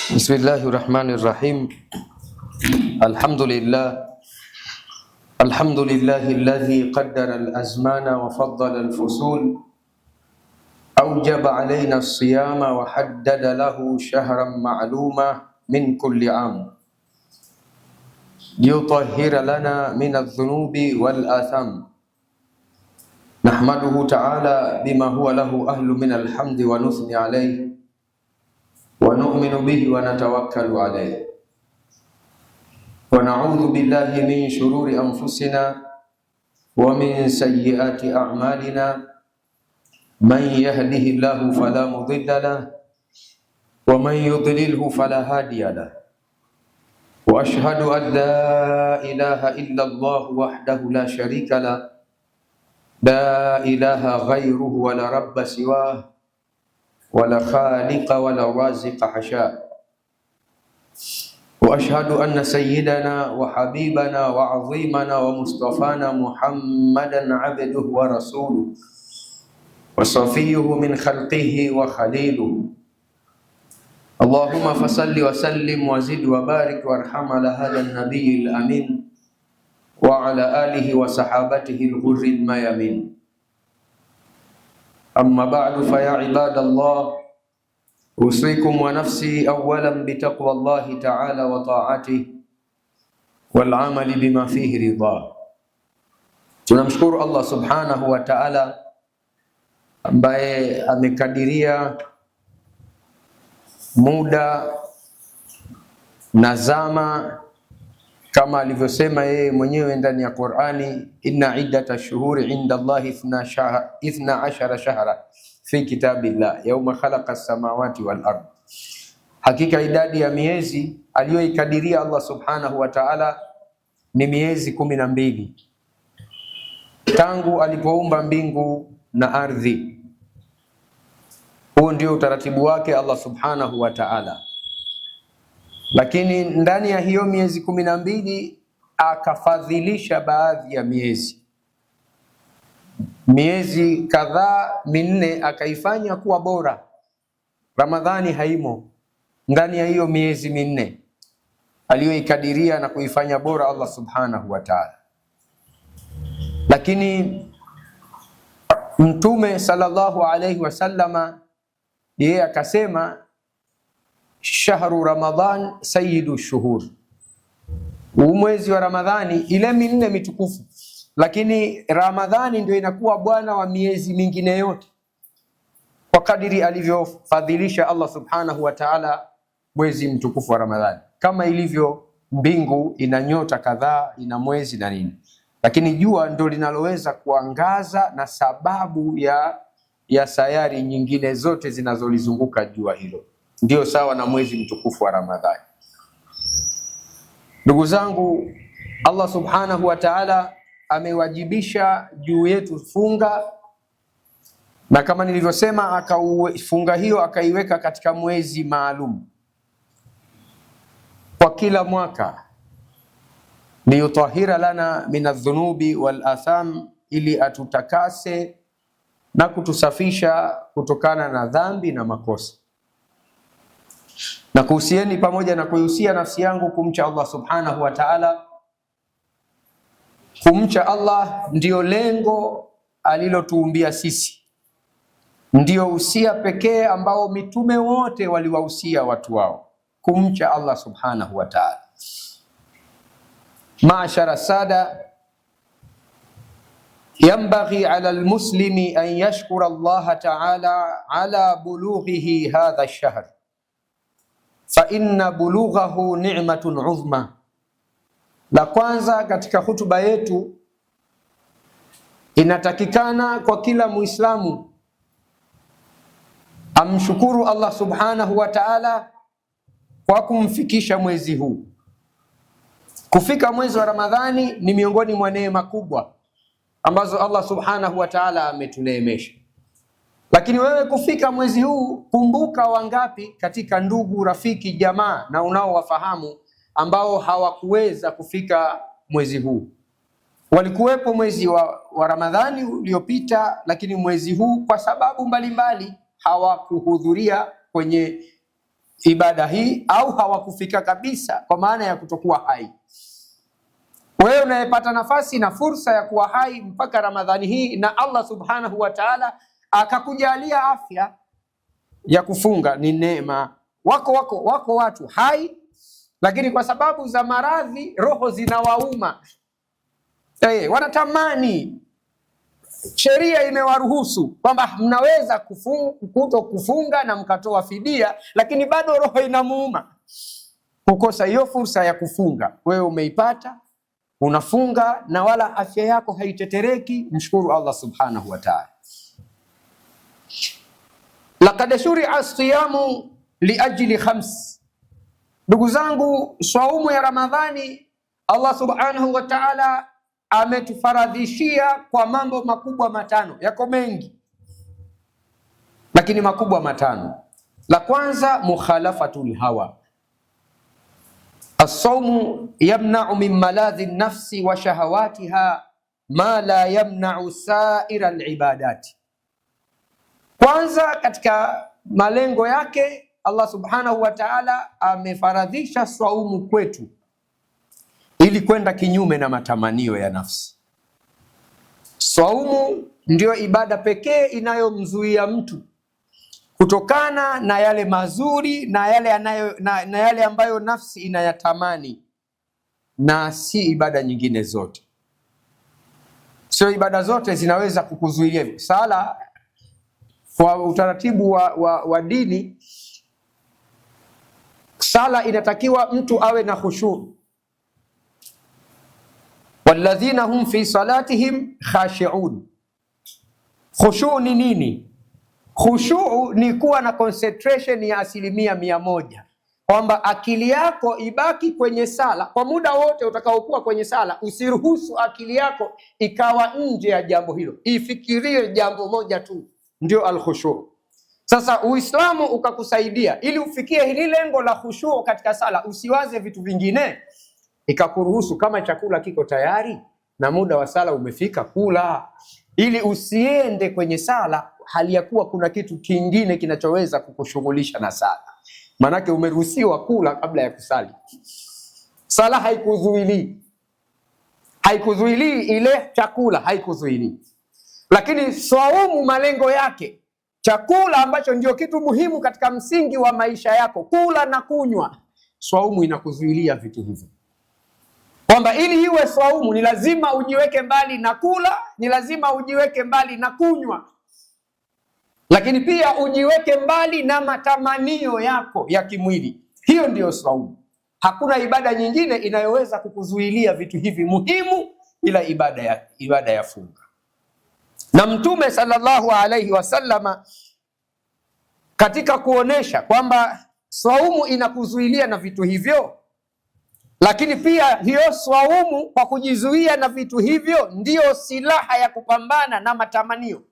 Bismillahirrahmanirrahim. Alhamdulillah alladhi qaddara al-azmana wa faddala al-fusul awjaba alayna as-siyama wa haddada lahu shahran ma'luma min kulli am liyutahhira lana min adh-dhunubi wal-atham. Nahmaduhu ta'ala bima huwa lahu ahlu min al-hamdi wa nuthni alayhi wa nu'minu bihi wa natawakkalu alayhi wa na'udhu billahi min shururi anfusina wa min sayyiati a'malina. Man yahdihillahu fala mudilla lahu wa man yudlilhu fala hadiya lahu. Wa ashhadu an la ilaha illa Allah wahdahu la sharika lahu, la ilaha ghayruhu wa la rabba siwah wa la khaliqa wa la raziqa hasha. Wa ashhadu anna sayyidana wa habibana wa azimana wa mustafana Muhammadan abduhu wa rasuluhu wa safiyuhu min khalqihi wa khaliluhu. Allahumma fasalli wa sallim wa zid wa barik wa arham ala hadha an-nabiyil amin wa ala alihi wa sahabatihi al-ghurril mayamin. Amma ba'du, fa ya ibadallah, usikum wa nafsi awalan bi taqwallahi ta'ala wa ta'atihi wal amali bima fihi ridha. Tunamshukuru Allah subhanahu wa ta'ala ambaye amekadiria muda na zama kama alivyosema yeye mwenyewe ndani ya Qur'ani, inna iddata shuhuri inda Allahi 12 shahra fi kitabillah yawma khalaqa as-samawati wal ard. Hakika idadi ya miezi aliyoikadiria Allah subhanahu wa ta'ala ni miezi 12 tangu alipoumba mbingu na ardhi. Huo ndio utaratibu wake Allah subhanahu wa ta'ala. Lakini ndani ya hiyo miezi 12 akafadhilisha baadhi ya miezi kadhaa minne akaifanya kuwa bora. Ramadhani haimo ndani ya hiyo miezi minne aliyoikadiria na kuifanya bora Allah subhanahu wa ta'ala. Lakini Mtume sallallahu alayhi wasallama yeye akasema, shahru Ramadhan sayyidu shuhur, mwezi wa Ramadhani ile minne mitukufu, lakini Ramadhani ndio inakuwa bwana wa miezi mingine yote kwa kadiri alivyofadhilisha Allah subhanahu wa ta'ala mwezi mtukufu wa Ramadhani. Kama ilivyo mbingu ina nyota kadhaa, ina mwezi na nini, lakini jua ndio linaloweza kuangaza na sababu ya sayari nyingine zote zinazolizunguka jua hilo, ndio sawa na mwezi mtukufu wa Ramadhani. Ndugu zangu, Allah subhanahu wa ta'ala amewajibisha juu yetu funga, na kama nilivyosema funga hiyo akaiweka katika mwezi maalum kwa kila mwaka, liyutahhira lana min adh-dhunubi wal atham, ili atutakase na kutusafisha kutokana na dhambi na makosa. Na kuhusieni pamoja na kuhusia nafsi yangu kumcha Allah subhanahu wa ta'ala. Kumcha Allah ndiyo lengo alilotuumbia sisi, ndiyo usia pekee ambao mitume wote waliwahusia watu wao, kumcha Allah subhanahu wa ta'ala. Ma'ashara sada, yanbaghi ala almuslimi an yashkura Allah ta'ala ala bulughihi hadha ash-shahr fa inna bulughahu ni'matun uzma. La kwanza katika hutuba yetu, inatakikana kwa kila Muislamu amshukuru Allah subhanahu wa ta'ala kwa kumfikisha mwezi huu. Kufika mwezi wa Ramadhani ni miongoni mwa neema kubwa ambazo Allah subhanahu wa ta'ala ametuneemesha. Lakini wewe kufika mwezi huu, kumbuka wangapi katika ndugu, rafiki, jamaa na unaowafahamu ambao hawakuweza kufika mwezi huu. Walikuwepo mwezi wa Ramadhani uliopita, lakini mwezi huu kwa sababu mbalimbali hawakuhudhuria kwenye ibada hii au hawakufika kabisa, kwa maana ya kutokuwa hai. Wewe unayepata nafasi na fursa ya kuwa hai mpaka Ramadhani hii na Allah subhanahu wa ta'ala akakujalia afya ya kufunga, ni neema. Wako watu hai, lakini kwa sababu za maradhi roho zinawauma, wanatamani. Sheria imewaruhusu kwamba mnaweza kufunga na mkatoa fidia, lakini bado roho inamuuma kukosa hiyo fursa ya kufunga. Wewe umeipata, unafunga na wala afya yako haitetereki. Mshukuru Allah subhanahu wa ta'ala. Laqad shuri'a siyamu liajli khams. Ndugu zangu, saumu ya Ramadhani Allah subhanahu wa ta'ala ametufaradhishia kwa mambo makubwa matano. Yako mengi, lakini makubwa matano. La kwanza, mukhalafatul hawa. As-sawmu yamna'u min maladhi nafsi wa shahawatiha ma la yamna'u sa'ira al-ibadati. Kwanza katika malengo yake Allah subhanahu wa ta'ala amefaradhisha saumu kwetu ili kwenda kinyume na matamanio ya nafsi. Saumu ndio ibada pekee inayomzuia mtu kutokana na yale mazuri na yale ambayo nafsi inayatamani, na si ibada nyingine zote. Sio ibada zote zinaweza kukuzuilia hivyo. Sala kwa utaratibu wa dini, sala inatakiwa mtu awe na khushu'. Walladhina hum fi salatihim khashi'un. Khushu' ni nini? Khushu' ni kuwa na concentration ya 100%, kwamba akili yako ibaki kwenye sala kwa muda wote utakaokuwa kwenye sala. Usiruhusu akili yako ikawa nje ya jambo hilo, ifikirie jambo moja tu, ndio al-khushu'. Sasa Uislamu ukakusaidia ili ufikie hili lengo la khushu' katika sala, usiwaze vitu vingine, ikakuruhusu kama chakula kiko tayari na muda wa sala umefika, kula, ili usiende kwenye sala hali ya kuwa kuna kitu kingine kinachoweza kukushughulisha na sala. Manake umeruhusiwa kula kabla ya kusali. Sala haikuzuili ile chakula, haikuzuili. Lakini saumu malengo yake, chakula ambacho ndio kitu muhimu katika msingi wa maisha yako, kula na kunywa, saumu inakuzuilia vitu hivyo. Kwamba ili iwe saumu ni lazima ujiweke mbali na kula, ni lazima ujiweke mbali na kunywa, lakini pia ujiweke mbali na matamanio yako ya kimwili. Hiyo ndiyo saumu. Hakuna ibada nyingine inayoweza kukuzuilia vitu hivi muhimu ila ibada ya funga. Na Mtume sallallahu alaihi wasallama katika kuonesha kwamba saumu inakuzuilia na vitu hivyo, lakini pia hiyo saumu kwa kujizuia na vitu hivyo ndiyo silaha ya kupambana na matamanio.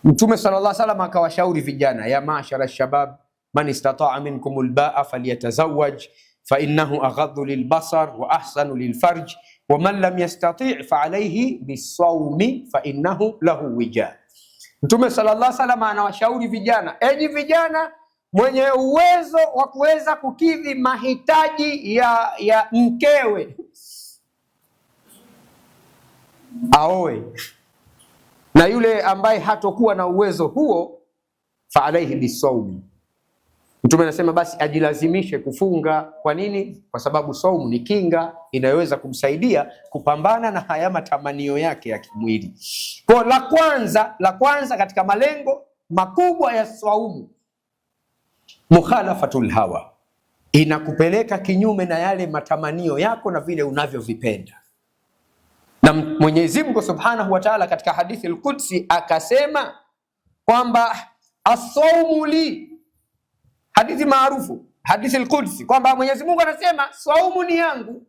Mtume sallallahu alaihi wasallam akawashauri vijana, ya ma'shara shabab man istata'a minkum al-ba'a falyatazawwaj fa innahu aghaddu lilbasar wa ahsanu lilfarj wa man lam yastati' fa alayhi bisawmi fa innahu lahu wija. Mtume sallallahu alaihi wasallam anawashauri vijana, enyi vijana, mwenye uwezo wa kuweza kukidhi mahitaji ya mkewe aoe, na yule ambaye hatokuwa na uwezo huo fa alayhi bisawmi. Mtume anasema basi ajilazimishe kufunga. Kwa nini? Kwa sababu saumu ni kinga inayoweza kumsaidia kupambana na haya matamanio yake ya kimwili. Kwa la kwanza katika malengo makubwa ya saumu, mukhalafatul hawa, inakupeleka kinyume na yale matamanio yako na vile unavyovipenda. Na Mwenyezi Mungu Subhanahu wa Ta'ala katika hadithi al-Qudsi akasema kwamba as-sawmu li, hadithi maarufu, hadithi al-Qudsi, kwamba Mwenyezi Mungu anasema saumu ni yangu.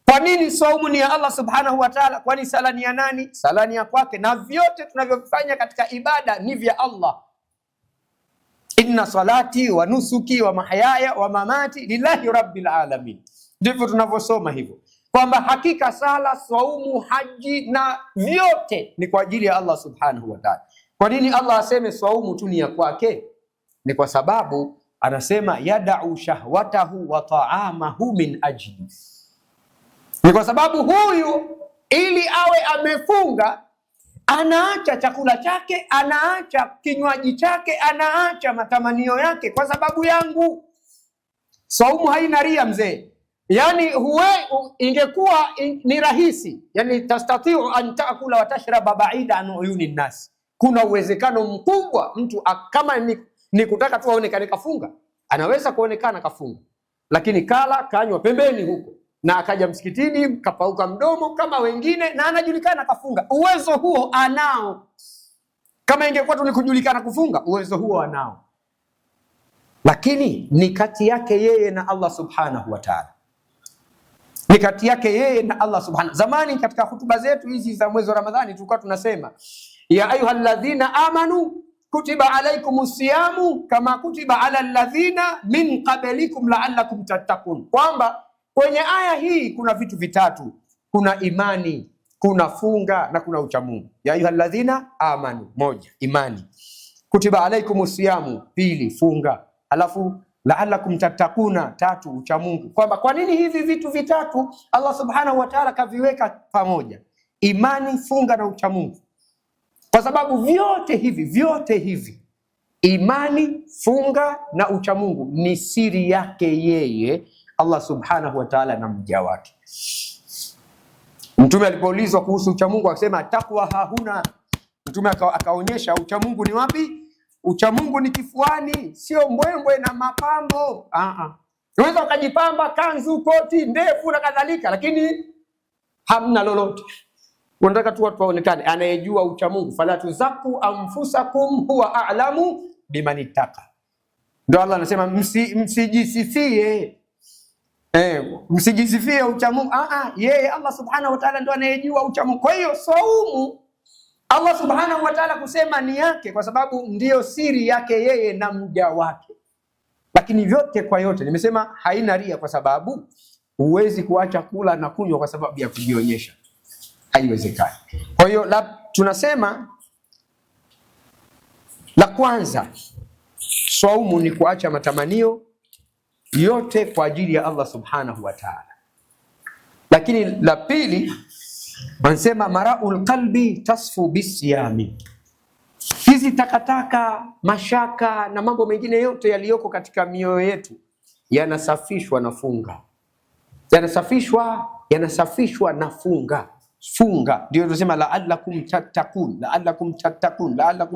Kwa nini saumu ni ya Allah Subhanahu wa Ta'ala? Kwani sala ni ya nani? Sala ni ya kwake, na vyote tunavyofanya katika ibada ni vya Allah. Inna salati wa nusuki wa mahyaya wa mamati lillahi rabbil alamin. Ndivyo tunavyosoma hivyo, kwamba hakika sala, saumu, haji na vyote ni kwa ajili ya Allah Subhanahu wa Ta'ala. Kwa nini Allah aseme saumu tu ni ya kwake? Ni kwa sababu anasema yadau shahwatahu wa ta'amahu min ajli, ni kwa sababu huyu ili awe amefunga anaacha chakula chake, anaacha kinywaji chake, anaacha matamanio yake kwa sababu yangu. Saumu haina ria mzee. Yani ingekuwa ni rahisi, yani tastatiu an taakula wa tashraba baida an uyuni nnas, kuna uwezekano mkubwa mtu kama ni kutaka tu aonekane kafunga, anaweza kuonekana kafunga, lakini kala kanywa pembeni huko na akaja msikitini kapauka mdomo kama wengine na anajulikana kafunga. Uwezo huo anao. Kama ingekuwa tu ni kujulikana kufunga, uwezo huo anao, lakini ni kati yake yeye na Allah subhanahu wa ta'ala, ni kati yake yeye na Allah subhanahu. Zamani katika hutuba zetu hizi za mwezi wa Ramadhani tulikuwa tunasema ya ayyuhalladhina amanu kutiba alaykumus siyamu kama kutiba ala alladhina min qablikum la'allakum tattaqun, kwamba kwenye aya hii kuna vitu vitatu: kuna imani, kuna funga na kuna uchamungu. Ya ayyuhalladhina amanu, moja, imani. Kutiba alaykumus siyamu, pili, funga. Alafu la'allakum tattaquna, tatu, uchamungu. Kwamba kwa nini hivi vitu vitatu Allah subhanahu wa ta'ala kaviweka pamoja, imani, funga na uchamungu? Kwa sababu vyote hivi imani, funga na uchamungu ni siri yake yeye Allah subhanahu wa ta'ala na mja wake. Mtume alipoulizwa kuhusu uchamungu akasema takwa hahuna. Mtume akaonyesha uchamungu ni wapi? Uchamungu ni kifuani, sio mbwembwe na mapambo. Unaweza ukajipamba kanzu, koti ndefu na kadhalika, lakini hamna lolote. Unataka tu watu waonekane. Anayejua uchamungu, fala tuzaku anfusakum huwa a'lamu biman ittaqa. Ndio Allah anasema msijisifie. Msijisifie uchamungu. Yeye Allah subhanahu wa ta'ala ndio anayejua uchamungu. Kwa hiyo saumu Allah subhanahu wa ta'ala kusema ni yake kwa sababu ndiyo siri yake yeye na mja wake. Lakini vyote kwa yote nimesema haina ria, kwa sababu huwezi kuacha kula na kunywa kwa sababu ya kujionyesha, haiwezekani. Kwa hiyo tunasema la kwanza, saumu ni kuacha matamanio yote kwa ajili ya Allah subhanahu wa ta'ala. Lakini la pili wanasema maraul qalbi tasfu bisiyami, hizi takataka, mashaka na mambo mengine yote yaliyoko katika mioyo yetu yanasafishwa na funga, yanasafishwa na funga. Funga ndio tunasema la'allakum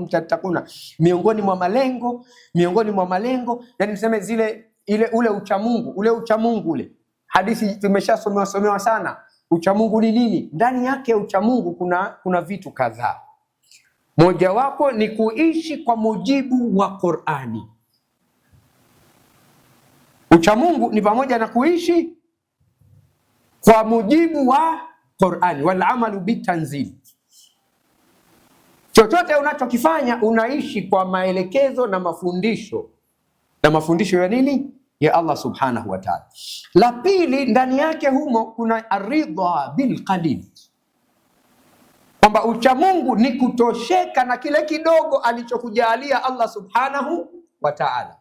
tattaqun, miongoni mwa malengo, yani tuseme ule uchamungu ule hadithi tumeshasomewa sana. Uchamungu ni nini? Ndani yake uchamungu kuna vitu kadhaa. Mojawapo ni kuishi kwa mujibu wa Qur'ani. Uchamungu ni pamoja na kuishi kwa mujibu wa Qur'ani, wal amalu bitanzil. Chochote unachokifanya unaishi kwa maelekezo na mafundisho ya nini? Ya Allah subhanahu wa ta'ala. La pili, ndani yake humo kuna aridha bil qalil, kwamba uchamungu ni kutosheka na kile kidogo alichokujalia Allah subhanahu wa ta'ala.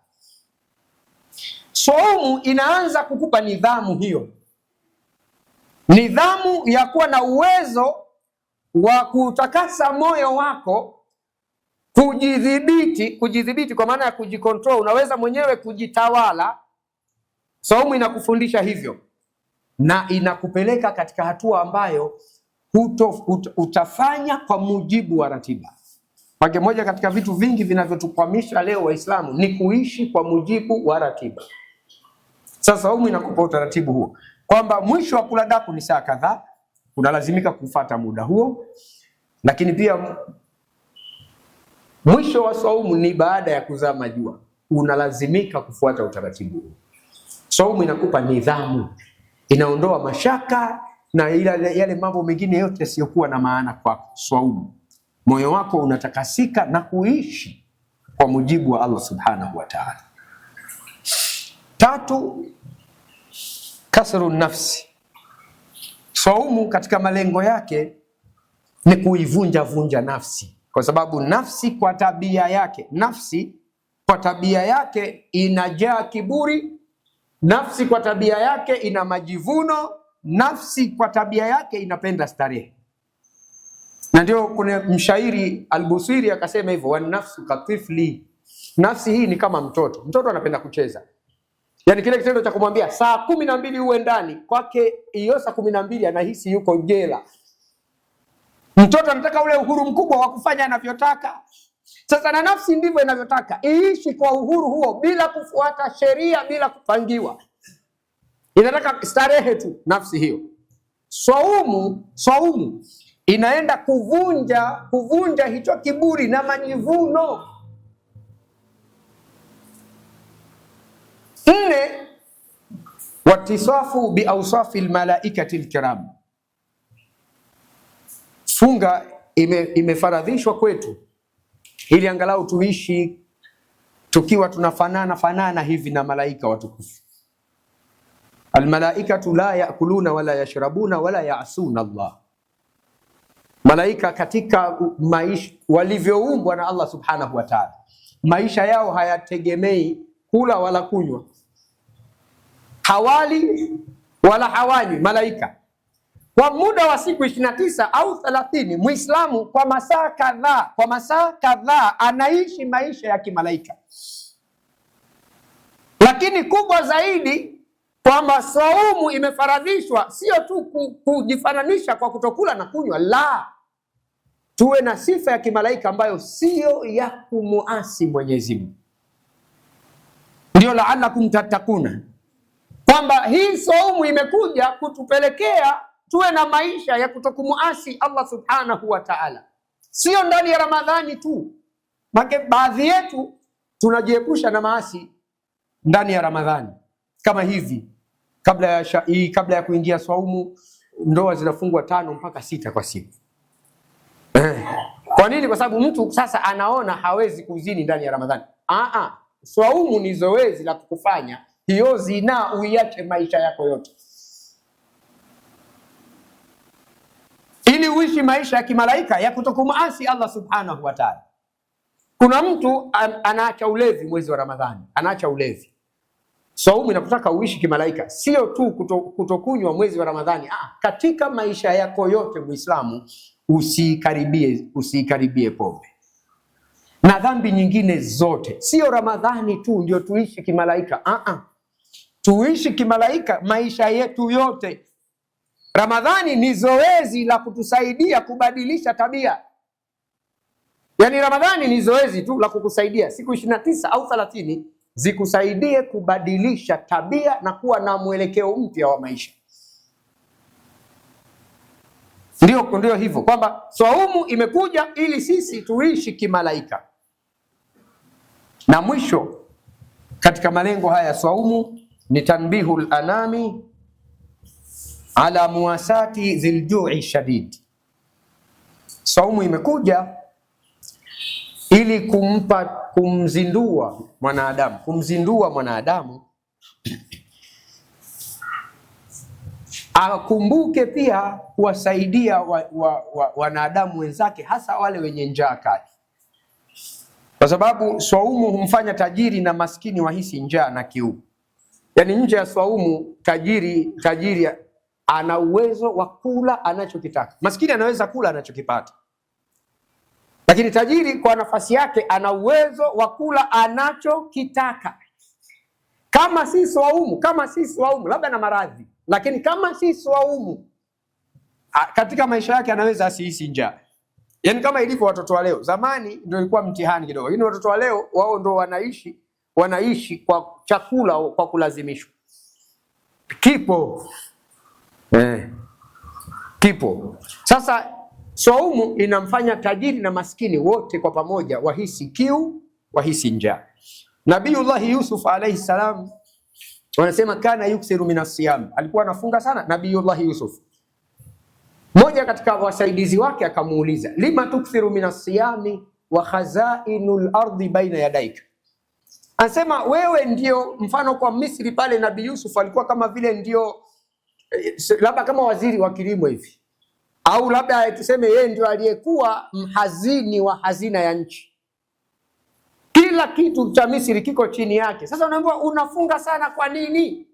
Saumu inaanza kukupa nidhamu hiyo, nidhamu ya kuwa na uwezo wa kutakasa moyo wako, kujidhibiti kwa maana ya kujikontrol, unaweza mwenyewe kujitawala. Saumu inakufundisha hivyo na inakupeleka katika hatua ambayo utafanya kwa mujibu wa ratiba. Kwa moja katika vitu vingi vinavyotukwamisha leo Waislamu ni kuishi kwa mujibu wa ratiba. Sasa saumu inakupa utaratibu huo, kwamba mwisho wa kula daku ni saa kadhaa, unalazimika kufuata muda huo. Lakini pia mwisho wa saumu ni baada ya kuzama jua, unalazimika kufuata utaratibu huo. Saumu inakupa nidhamu, inaondoa mashaka na yale mambo mengine yote yasiyokuwa na maana kwako. Saumu, moyo wako unatakasika na kuishi kwa mujibu wa Allah subhanahu wa ta'ala. Tatu, kasru nafsi. Saumu katika malengo yake ni kuivunja nafsi, kwa sababu nafsi kwa tabia yake, nafsi kwa tabia yake inajaa kiburi, nafsi kwa tabia yake ina majivuno, nafsi kwa tabia yake inapenda starehe. Na ndio kuna mshairi Al-Busiri akasema hivyo, wan nafsu katifli, nafsi hii ni kama mtoto. Mtoto anapenda kucheza, yani kile kitendo cha kumwambia saa 12 uwe ndani, kwake hiyo saa 12 anahisi yuko jela. Mtoto anataka ule uhuru mkubwa wa kufanya anavyotaka. Sasa na nafsi ndivyo inavyotaka, iishi kwa uhuru huo bila kufuata sheria, bila kupangiwa. Inataka starehe tu nafsi hiyo. Swaumu inaenda kuvunja hicho kiburi na majivuno. 4, watisafu bi awsafi almalaikati alkiram. Funga imefaradhishwa kwetu ili angalau tuishi tukiwa tunafanana hivi na malaika watukufu. Almalaikatu la yakuluna wala yashrabuna wala yaasuna Allah. Malaika katika maisha walivyoumbwa na Allah subhanahu wa ta'ala, maisha yao hayategemei kula wala kunywa, hawali wala hawanywi. Malaika kwa muda wa siku 29 au 30, Muislamu kwa masaa kadhaa anaishi maisha ya kimalaika. Lakini kubwa zaidi kwamba saumu imefaradhishwa sio tu kujifananisha kwa kutokula na kunywa, la, tuwe na sifa ya kimalaika ambayo sio ya kumuasi Mwenyezi Mungu. Ndio la'allakum tattaquna, kwamba hii saumu imekuja kutupelekea tuwe na maisha ya kutokumuasi Allah subhanahu wa ta'ala, sio ndani ya Ramadhani tu. Maana baadhi yetu tunajiepusha na maasi ndani ya Ramadhani. Kama hivi kabla ya kuingia saumu, ndoa zinafungwa 5 mpaka 6 kwa siku. Kwa nini? Kwa sababu mtu sasa anaona hawezi kuzini ndani ya Ramadhani. Saumu ni zoezi la kukufanya hiyo zina uiache maisha yako yote, ili uishi maisha ya kimalaika ya kutokumaasi Allah subhanahu wa ta'ala. Kuna mtu anaacha ulevi mwezi wa Ramadhani, anaacha ulevi. Saumu inakutaka uishi kimalaika, sio tu kutokunywa mwezi wa Ramadhani. Katika maisha yako yote Muislamu usikaribie pombe na dhambi nyingine zote. Sio Ramadhani tu ndio tuishi kimalaika, tuishi kimalaika maisha yetu yote. Ramadhani ni zoezi la kutusaidia kubadilisha tabia. Yani Ramadhani ni zoezi tu la kukusaidia siku 29 au 30 zikusaidie kubadilisha tabia na kuwa na mwelekeo mpya wa maisha. Ndio hivyo kwamba saumu imekuja ili sisi tuishi kimalaika. Na mwisho katika malengo haya ya saumu ni tanbihul anami ala muwasati dhiljui shadid. Saumu imekuja ili kumzindua mwanadamu akumbuke pia kuwasaidia wanadamu wenzake, hasa wale wenye njaa kali, kwa sababu saumu humfanya tajiri na maskini wahisi njaa na kiu. Yani nje ya saumu tajiri ana uwezo wa kula anachokitaka, maskini anaweza kula anachokipata, lakini tajiri kwa nafasi yake ana uwezo wa kula anachokitaka. Kama si saumu labda na maradhi, lakini kama si saumu katika maisha yake anaweza asihisi njaa. Yani kama ilivyo watoto wa leo. Zamani ndio ilikuwa mtihani kidogo, lakini watoto wa leo wao ndio wanaishi kwa chakula kwa kulazimishwa. Kipo. Sasa saumu inamfanya tajiri na maskini wote kwa pamoja wahisi kiu, wahisi njaa. Nabiiullah Yusuf alayhi salam wanasema kana yuksiru minas siyam, alikuwa anafunga sana Nabiiullah Yusuf. Mmoja katika wasaidizi wake akamuuliza, lima tukthiru minas siyami wa khazainul ardi baina yadaik. Anasema wewe ndio mfano kwa Misri pale, Nabii Yusuf alikuwa kama vile ndio labda kama waziri wa kilimo hivi, au labda tuseme yeye ndio aliyekuwa mhazini wa hazina ya nchi. Kila kitu cha Misri kiko chini yake. Sasa unaambiwa unafunga sana kwa nini?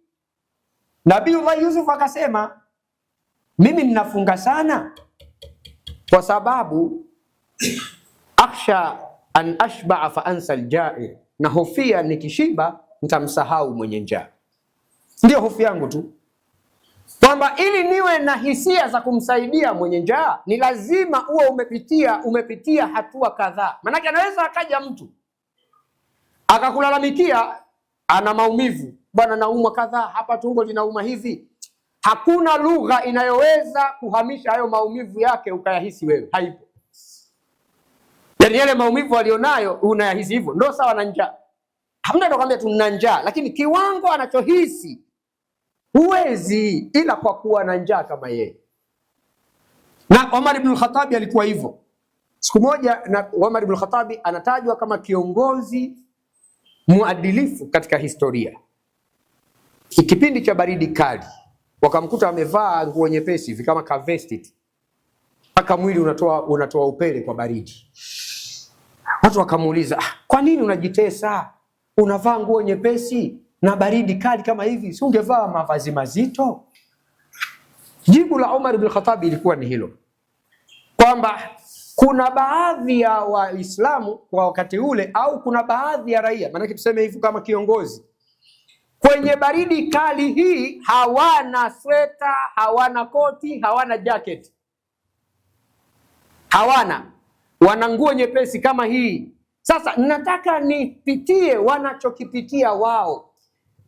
Nabiiullah Yusuf akasema, mimi ninafunga sana kwa sababu akhsha an ashba'a fa ansa al-ja'i, na hofia nikishiba nitamsahau mwenye njaa. Ndio hofu yangu tu, kwamba ili niwe na hisia za kumsaidia mwenye njaa ni lazima uwe umepitia hatua kadhaa. Maanake anaweza akaja mtu akakulalamikia ana maumivu, bwana naumwa kadhaa, hapa tumbo linauma hivi. Hakuna lugha inayoweza kuhamisha hayo maumivu yake ukayahisi wewe, haipo. Yaani yale maumivu alionayo unayahisi hivyo, ndio sawa na njaa. Hamna anakuambia tuna njaa, lakini kiwango anachohisi huwezi ila kwa kuwa na njaa kama yeye. Na Omar ibn al-Khattab alikuwa hivyo. Siku moja na Omar ibn al-Khattab anatajwa kama kiongozi muadilifu katika historia. Kipindi cha baridi kali, wakamkuta amevaa nguo nyepesi hivi kama kavesti, mpaka mwili unatoa upele kwa baridi. Watu wakamuuliza, kwa nini unajitesa? Unavaa nguo nyepesi na baridi kali kama hivi, si ungevaa mavazi mazito? Jibu la Umar ibn Khattab ilikuwa ni hilo, kwamba kuna baadhi ya Waislamu kwa wakati ule, au kuna baadhi ya raia, maana tuseme hivi kama kiongozi, kwenye baridi kali hii hawana sweta, hawana koti, hawana jacket, wana nguo nyepesi kama hii. Sasa nataka nipitie wanachokipitia wao,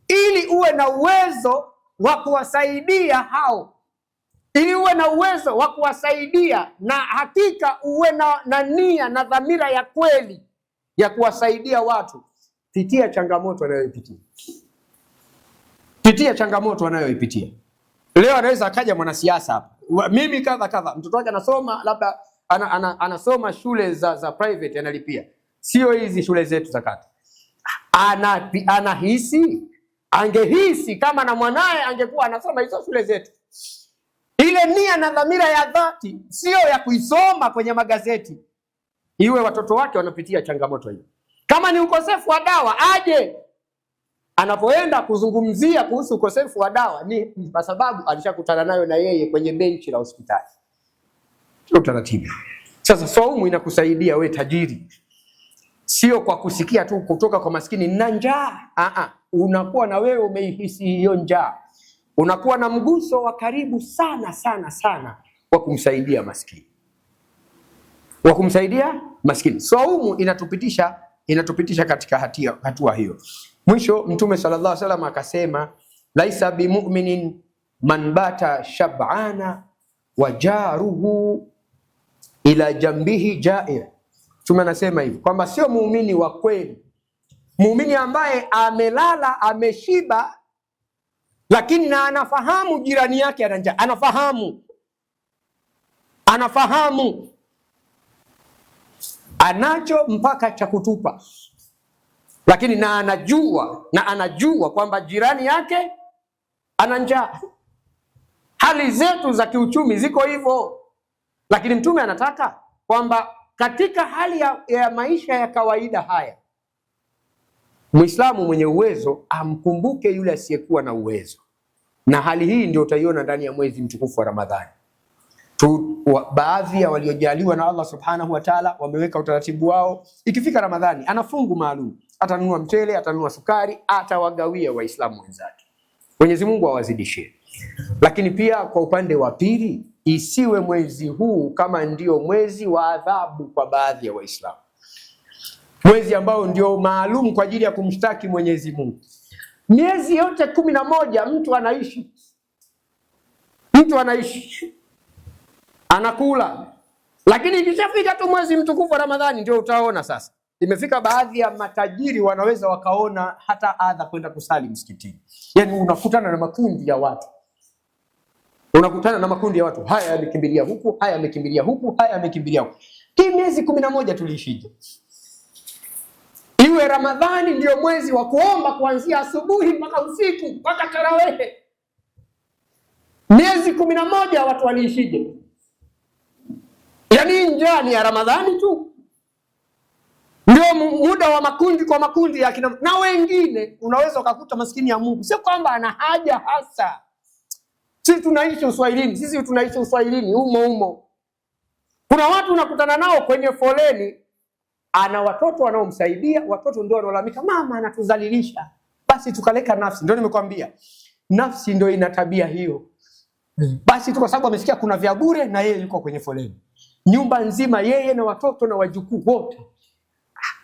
ili uwe na uwezo wa kuwasaidia hao, ili uwe na uwezo wa kuwasaidia, na hakika uwe na nia na dhamira ya kweli ya kuwasaidia watu. Pitia changamoto anayoipitia, pitia changamoto anayoipitia. Leo anaweza akaja mwanasiasa hapa, mimi kadha, mtoto wake anasoma labda anasoma shule za private, analipia, sio hizi shule zetu za kata. Angehisi kama na mwanae angekuwa anasoma hizo shule zetu. Ile nia na dhamira ya dhati, sio ya kuisoma kwenye magazeti. Iwe watoto wake wanapitia changamoto hiyo. Kama ni ukosefu wa dawa, aje anapoenda kuzungumzia kuhusu ukosefu wa dawa ni kwa sababu alishakutana nayo na yeye kwenye benchi la hospitali. Utaratibu. Sasa saumu inakusaidia we tajiri, sio kwa kusikia tu kutoka kwa maskini na njaa. Unakuwa na wewe umeihisi hiyo njaa, unakuwa na mguso wa karibu sana wa kumsaidia maskini, Saumu inatupitisha katika hatua hiyo. Mwisho Mtume sallallahu alaihi wasallam akasema, laisa bimu'minin man bata shab'ana wa jaruhu ila jambihi ja'ir. Mtume anasema hivi kwamba sio muumini wa kweli muumini ambaye amelala ameshiba, lakini na anafahamu jirani yake ana njaa, anafahamu anacho mpaka cha kutupa, lakini na anajua kwamba jirani yake ana njaa. Hali zetu za kiuchumi ziko hivyo, lakini Mtume anataka kwamba katika hali ya maisha ya kawaida haya, Muislamu mwenye uwezo amkumbuke yule asiyekuwa na uwezo. Na hali hii ndio utaiona ndani ya mwezi mtukufu wa Ramadhani. Baadhi ya waliojaliwa na Allah subhanahu wa ta'ala wameweka utaratibu wao, ikifika Ramadhani ana fungu maalum, atanunua mchele, atanunua sukari, atawagawia Waislamu wenzake. Mwenyezi Mungu awazidishie. Lakini pia kwa upande wa pili, isiwe mwezi huu kama ndio mwezi wa adhabu kwa baadhi ya Waislamu, mwezi ambao ndio maalum kwa ajili ya kumshtaki Mwenyezi Mungu. Miezi yote 11 mtu anaishi anakula, lakini ikishafika tu mwezi mtukufu wa Ramadhani ndio utaona sasa imefika baadhi ya matajiri wanaweza wakaona hata adha kwenda kusali msikitini. Yani unakutana na makundi ya watu, haya yamekimbilia huku, haya yamekimbilia huku, haya yamekimbilia huku. Hii miezi 11 tuliishije? Iwe Ramadhani ndio mwezi wa kuomba kuanzia asubuhi mpaka usiku mpaka tarawehe. Miezi 11 watu waliishije? Yani njaa ni ya Ramadhani tu. Ndio muda wa makundi kwa makundi ya kina, na wengine unaweza ukakuta maskini ya Mungu sio kwamba ana haja hasa. Sisi tunaishi uswahilini humo. Kuna watu unakutana nao kwenye foleni, ana watoto wanaomsaidia, watoto ndio wanalalamika, mama anatudhalilisha. Basi tukaleka nafsi, ndio nimekwambia. Nafsi ndio ina tabia hiyo. Basi tu kwa sababu amesikia kuna vya bure na yeye yuko kwenye foleni. Nyumba nzima yeye na watoto na wajukuu wote.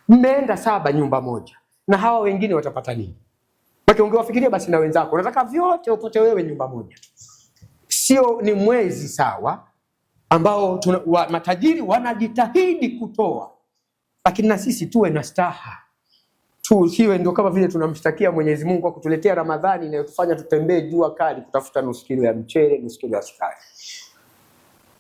Mmeenda 7 nyumba moja. Na hawa wengine watapata nini? Baki ungewafikiria basi na wenzako. Unataka vyote upate wewe nyumba moja. Sio ni mwezi sawa ambao matajiri wanajitahidi kutoa. Lakini na sisi tuwe na staha. Siwe ndio kama vile tunamshtakia Mwenyezi Mungu kwa kutuletea Ramadhani inayotufanya tutembee jua kali kutafuta nusu kilo ya mchele, nusu kilo ya sukari.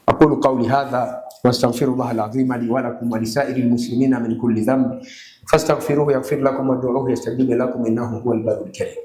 Aqulu qawli hadha wastaghfirullah alazim li wa lakum wa lisairil muslimina min kulli dhanb fastaghfiruhu yaghfir lakum wad'uuhu yastajib lakum innahu huwal barrul karim.